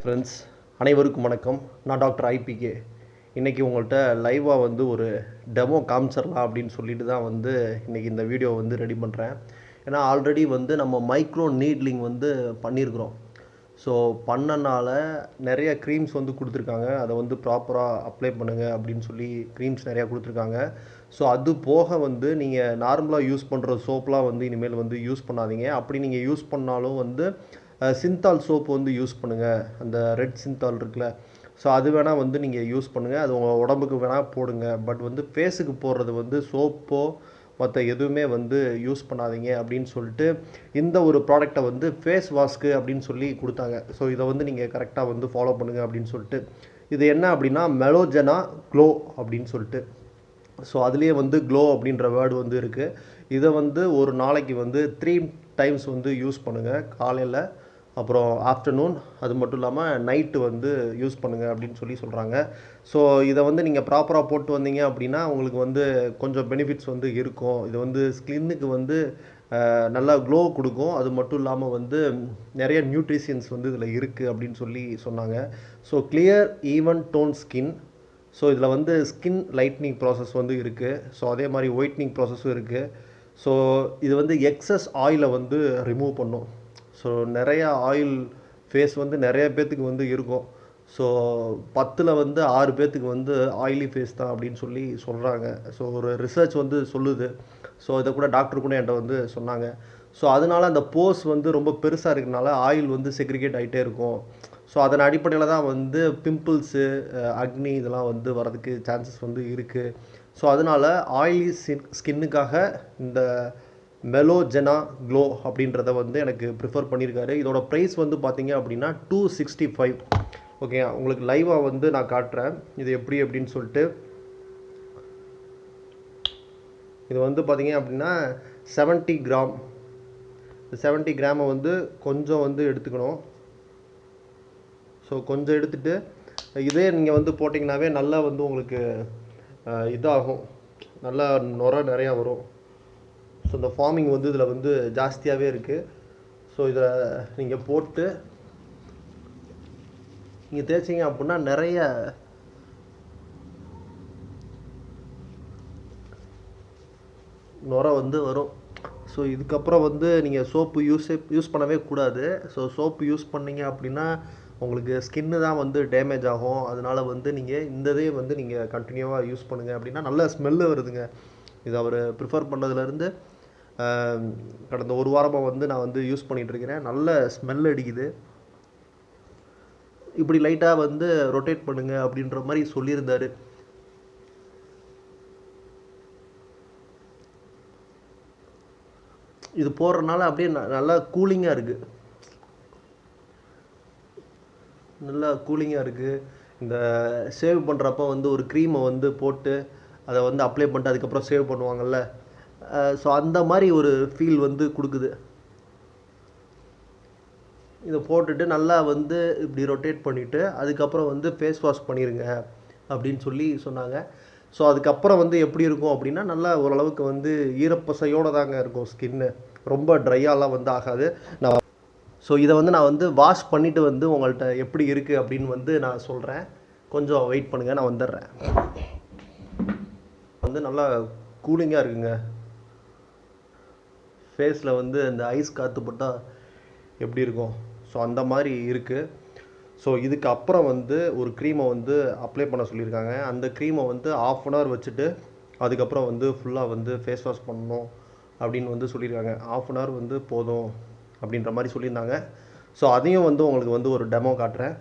Friends அனைவருக்கும் வணக்கம். நான் டாக்டர் ஐபிகே. இன்றைக்கி உங்கள்கிட்ட லைவாக வந்து ஒரு டெமோ காமிச்சிடலாம் அப்படின்னு சொல்லிட்டு தான் வந்து இன்றைக்கி இந்த வீடியோ வந்து ரெடி பண்ணுறேன். ஏன்னா ஆல்ரெடி வந்து நம்ம மைக்ரோ நீட்லிங் வந்து பண்ணியிருக்கிறோம். ஸோ பண்ணனால நிறைய க்ரீம்ஸ் வந்து கொடுத்துருக்காங்க. அதை வந்து ப்ராப்பராக அப்ளை பண்ணுங்கள் அப்படின்னு சொல்லி க்ரீம்ஸ் நிறையா கொடுத்துருக்காங்க. ஸோ அது போக வந்து நீங்கள் நார்மலாக யூஸ் பண்ணுற சோப்லாம் வந்து இனிமேல் வந்து யூஸ் பண்ணாதீங்க. அப்படி நீங்கள் யூஸ் பண்ணாலும் வந்து சிந்தால் சோப்பு வந்து யூஸ் பண்ணுங்கள். அந்த ரெட் சிந்தால் இருக்குல்ல, ஸோ அது வேணால் வந்து நீங்கள் யூஸ் பண்ணுங்கள். அது உங்கள் உடம்புக்கு வேணால் போடுங்க. பட் வந்து ஃபேஸுக்கு போடுறது வந்து சோப்போ மற்ற எதுவுமே வந்து யூஸ் பண்ணாதீங்க அப்படின்னு சொல்லிட்டு இந்த ஒரு ப்ராடக்டை வந்து ஃபேஸ் வாஷ்க்கு அப்படின்னு சொல்லி கொடுத்தாங்க. ஸோ இதை வந்து நீங்கள் கரெக்டாக வந்து ஃபாலோ பண்ணுங்கள் அப்படின்னு சொல்லிட்டு. இது என்ன அப்படின்னா மெலோஜெனா க்ளோ அப்படின்னு சொல்லிட்டு. ஸோ அதுலேயே வந்து க்ளோ அப்படின்ற வேர்டு வந்து இருக்குது. இதை வந்து ஒரு நாளைக்கு வந்து 3 டைம்ஸ் வந்து யூஸ் பண்ணுங்கள். காலையில், அப்புறம் ஆஃப்டர்நூன், அது மட்டும் இல்லாமல் நைட்டு வந்து யூஸ் பண்ணுங்கள் அப்படின்னு சொல்லி சொல்கிறாங்க. ஸோ இதை வந்து நீங்கள் ப்ராப்பராக போட்டு வந்தீங்க அப்படின்னா உங்களுக்கு வந்து கொஞ்சம் பெனிஃபிட்ஸ் வந்து இருக்கும். இது வந்து ஸ்கின்னுக்கு வந்து நல்லா க்ளோ கொடுக்கும். அது மட்டும் இல்லாமல் வந்து நிறைய நியூட்ரிஷன்ஸ் வந்து இதில் இருக்குது அப்படின்னு சொல்லி சொன்னாங்க. So clear even tone skin. So இதில் வந்து ஸ்கின் லைட்னிங் ப்ராசஸ் வந்து இருக்குது. ஸோ அதே மாதிரி ஒயிட்னிங் ப்ராசஸும் இருக்குது. ஸோ இது வந்து எக்ஸஸ் ஆயிலை வந்து ரிமூவ் பண்ணும். ஸோ நிறைய ஆயில் ஃபேஸ் வந்து நிறைய பேர்த்துக்கு வந்து இருக்கும். ஸோ 10ல் வந்து 6 பேர்த்துக்கு வந்து ஆயிலி ஃபேஸ் தான் அப்படின்னு சொல்லி சொல்கிறாங்க. ஸோ ஒரு ரிசர்ச் வந்து சொல்லுது. ஸோ இதை கூட டாக்டர் கூட என்கிட்ட வந்து சொன்னாங்க. ஸோ அதனால் அந்த போஸ் வந்து ரொம்ப பெருசாக இருக்கிறனால ஆயில் வந்து செக்ரிகேட் ஆகிட்டே இருக்கும். ஸோ அதன் அடிப்படையில் தான் வந்து பிம்பிள்ஸு, அக்னி இதெல்லாம் வந்து வரதுக்கு சான்சஸ் வந்து இருக்குது. ஸோ அதனால் ஆயிலி ஸ்கின்னுக்காக இந்த மெலோஜெனா க்ளோ அப்படின்றத வந்து எனக்கு ப்ரிஃபர் பண்ணியிருக்காரு. இதோட ப்ரைஸ் வந்து பார்த்தீங்க அப்படின்னா 265. ஓகே, உங்களுக்கு லைவாக வந்து நான் காட்டுறேன் இது எப்படி அப்படின்னு சொல்லிட்டு. இது வந்து பார்த்தீங்க அப்படின்னா 70 கிராம். 70 கிராமை வந்து கொஞ்சம் வந்து எடுத்துக்கணும். ஸோ கொஞ்சம் எடுத்துகிட்டு இதே நீங்கள் வந்து போட்டிங்கனாவே நல்லா வந்து உங்களுக்கு இதாகும், நல்லா நுரை நிறையா வரும். ஸோ இந்த ஃபார்மிங் வந்து இதில் வந்து ஜாஸ்தியாகவே இருக்குது. ஸோ இதில் நீங்கள் போட்டு நீங்கள் தேய்ச்சிங்க அப்படின்னா நிறைய நுரை வந்து வரும். ஸோ இதுக்கப்புறம் வந்து நீங்கள் சோப்பு யூஸ் பண்ணவே கூடாது. ஸோ சோப்பு யூஸ் பண்ணிங்க அப்படின்னா உங்களுக்கு ஸ்கின்னு தான் வந்து டேமேஜ் ஆகும். அதனால் வந்து நீங்கள் இந்த இதே வந்து நீங்கள் கண்டினியூவாக யூஸ் பண்ணுங்கள் அப்படின்னா நல்ல ஸ்மெல்லு வருதுங்க. இது அவர் ப்ரிஃபர் பண்ணதுலேருந்து கடந்த ஒரு வாரமாக வந்து நான் வந்து யூஸ் பண்ணிகிட்ருக்கிறேன். நல்ல ஸ்மெல் அடிக்குது. இப்படி லைட்டாக வந்து ரொட்டேட் பண்ணுங்கள் அப்படின்ற மாதிரி சொல்லியிருந்தார். இது போடுறதுனால அப்படியே நல்லா கூலிங்காக இருக்குது. நல்லா கூலிங்காக இருக்குது. இந்த சேவ் பண்ணுறப்போ வந்து ஒரு க்ரீமை வந்து போட்டு அதை வந்து அப்ளை பண்ணிட்டு அதுக்கப்புறம் சேவ் பண்ணுவாங்கள்ல, ஸோ அந்த மாதிரி ஒரு ஃபீல் வந்து கொடுக்குது. இதை போட்டுட்டு நல்லா வந்து இப்படி ரொட்டேட் பண்ணிவிட்டு அதுக்கப்புறம் வந்து ஃபேஸ் வாஷ் பண்ணிடுங்க அப்படின்னு சொல்லி சொன்னாங்க. ஸோ அதுக்கப்புறம் வந்து எப்படி இருக்கும் அப்படின்னா நல்லா ஓரளவுக்கு வந்து ஈரப்பசையோடு தாங்க இருக்கும் ஸ்கின்னு. ரொம்ப ட்ரையாலாம் வந்து ஆகாது. ஸோ இதை வந்து நான் வந்து வாஷ் பண்ணிவிட்டு வந்து உங்கள்கிட்ட எப்படி இருக்குது அப்படின்னு வந்து நான் சொல்கிறேன். கொஞ்சம் வெயிட் பண்ணுங்கள், நான் வந்துடுறேன். வந்து நல்லா கூலிங்காக இருக்குங்க. ஃபேஸில் வந்து இந்த ஐஸ் காற்று போட்டால் எப்படி இருக்கும், ஸோ அந்த மாதிரி இருக்குது. ஸோ இதுக்கு அப்புறம் வந்து ஒரு க்ரீமை வந்து அப்ளை பண்ண சொல்லியிருக்காங்க. அந்த க்ரீமை வந்து 1/2 hour வச்சுட்டு அதுக்கப்புறம் வந்து ஃபுல்லாக வந்து ஃபேஸ் வாஷ் பண்ணணும் அப்படின்னு வந்து சொல்லியிருக்காங்க. 1/2 hour வந்து போதும் அப்படின்ற மாதிரி சொல்லியிருந்தாங்க. ஸோ அதையும் வந்து உங்களுக்கு வந்து ஒரு டெமோ காட்டுறேன்.